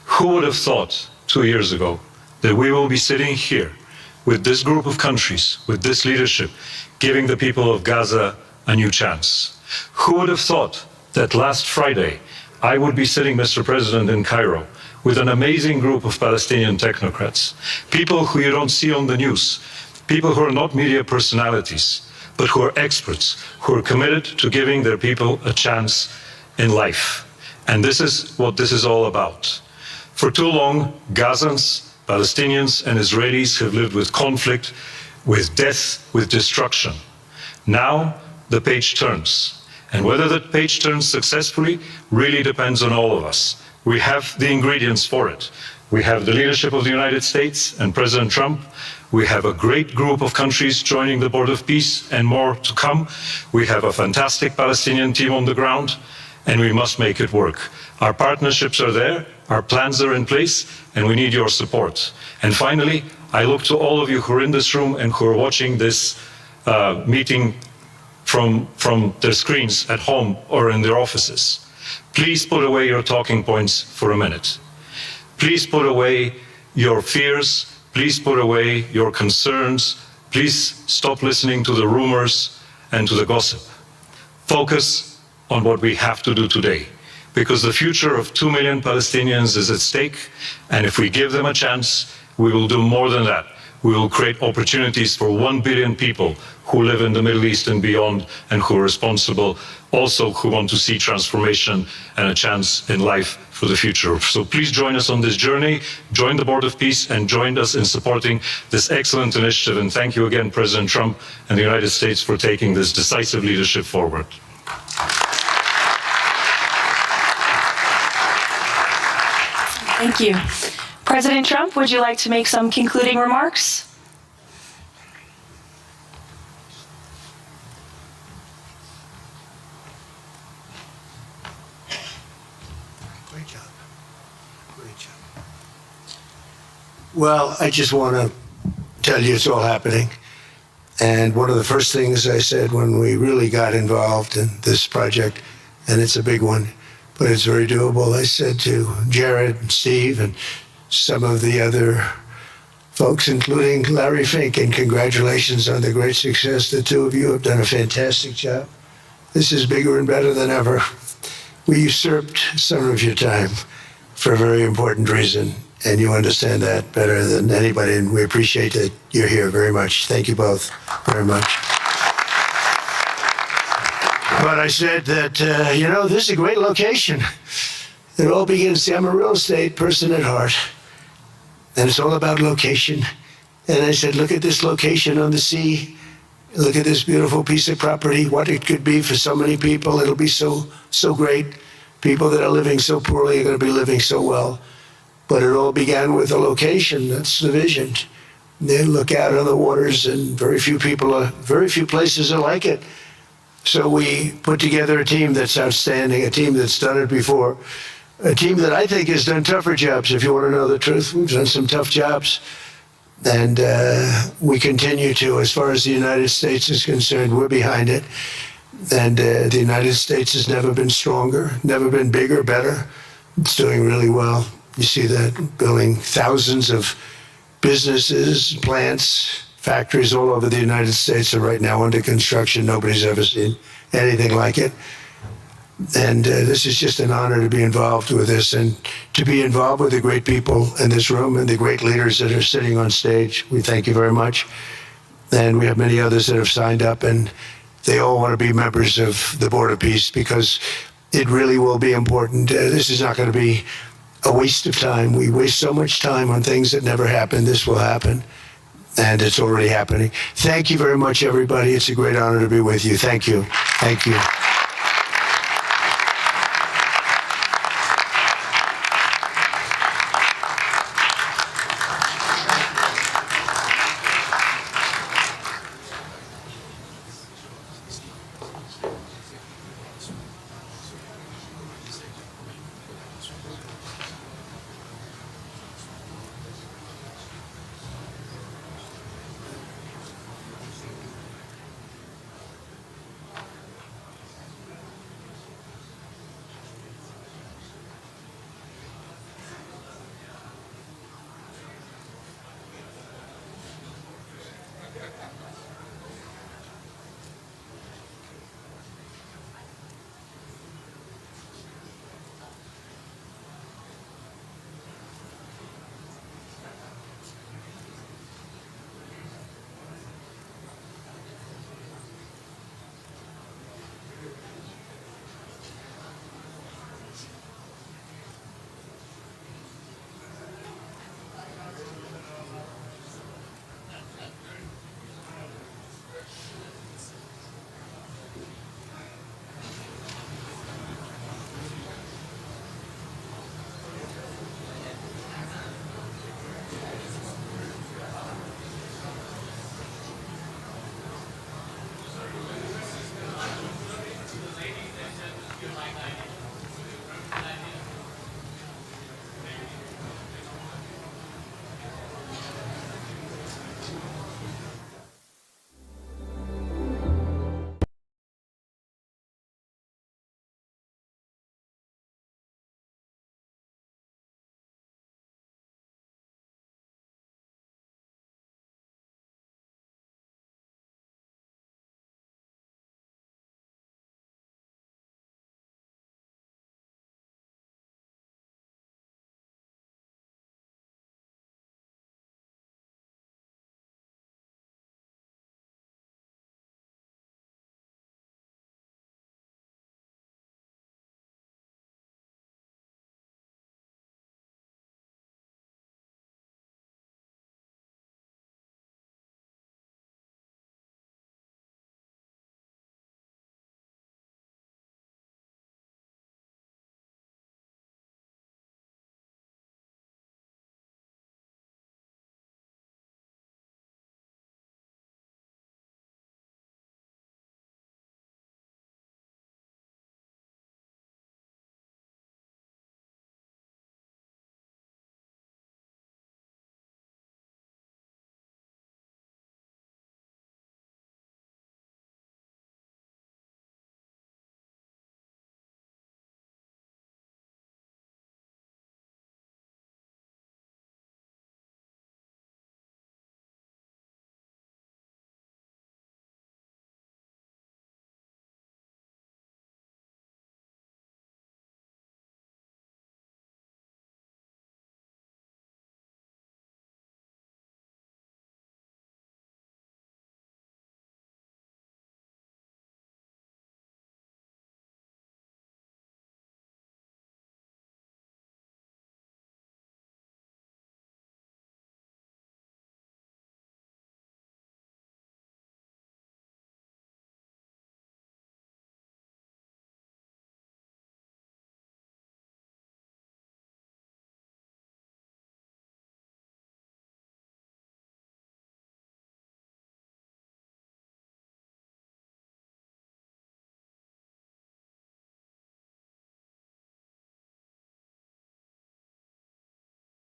Who would have thought 2 years ago that we will be sitting here with this group of countries, with this leadership, giving the people of Gaza a new chance? Who would have thought that last Friday I would be sitting, Mr. President, in Cairo with an amazing group of Palestinian technocrats, people who you don't see on the news, people who are not media personalities, but who are experts, who are committed to giving their people a chance in life. And this is what this is all about. For too long, Gazans, Palestinians, and Israelis have lived with conflict, with death, with destruction. Now, the page turns. And whether that page turns successfully really depends on all of us. We have the ingredients for it. We have the leadership of the United States and President Trump. We have a great group of countries joining the Board of Peace and more to come. We have a fantastic Palestinian team on the ground, and we must make it work. Our partnerships are there, our plans are in place, and we need your support. And finally, I look to all of you who are in this room and who are watching this meeting from their screens at home or in their offices. Please put away your talking points for a minute. Please put away your fears. Please put away your concerns. Please stop listening to the rumors and to the gossip. Focus on what we have to do today, because the future of 2 million Palestinians is at stake, and if we give them a chance, we will do more than that. We will create opportunities for 1 billion people who live in the Middle East and beyond, and who are responsible, also who want to see transformation and a chance in life for the future. So please join us on this journey, join the Board of Peace, and join us in supporting this excellent initiative. And thank you again, President Trump and the United States, for taking this decisive leadership forward. Thank you. President Trump, would you like to make some concluding remarks? Great job. Great job. Well, I just want to tell you it's all happening. And one of the first things I said when we really got involved in this project, and it's a big one, but it's very doable, I said to Jared and Steve and some of the other folks, including Larry Fink, and congratulations on the great success. The two of you have done a fantastic job. This is bigger and better than ever. We usurped some of your time for a very important reason, and you understand that better than anybody, and we appreciate that you're here very much. Thank you both very much. But I said that, this is a great location. It all begins, see, I'm a real estate person at heart, and it's all about location. And I said, look at this location on the sea. Look at this beautiful piece of property, what it could be for so many people. It'll be so great. People that are living so poorly are going to be living so well. But it all began with a location. That's the vision. They look out on the waters, and very few places are like it. So we put together a team that's outstanding, a team that's done it before, a team that I think has done tougher jobs. If you want to know the truth, we've done some tough jobs. And we continue to, as far as the United States is concerned, we're behind it. And the United States has never been stronger, never been bigger, better. It's doing really well. You see that, building thousands of businesses, plants, factories all over the United States are right now under construction. Nobody's ever seen anything like it. And this is just an honor to be involved with this, and to be involved with the great people in this room and the great leaders that are sitting on stage. We thank you very much. And we have many others that have signed up, and they all want to be members of the Board of Peace, because it really will be important. This is not going to be a waste of time. We waste so much time on things that never happen. This will happen, and it's already happening. Thank you very much, everybody. It's a great honor to be with you. Thank you. Thank you.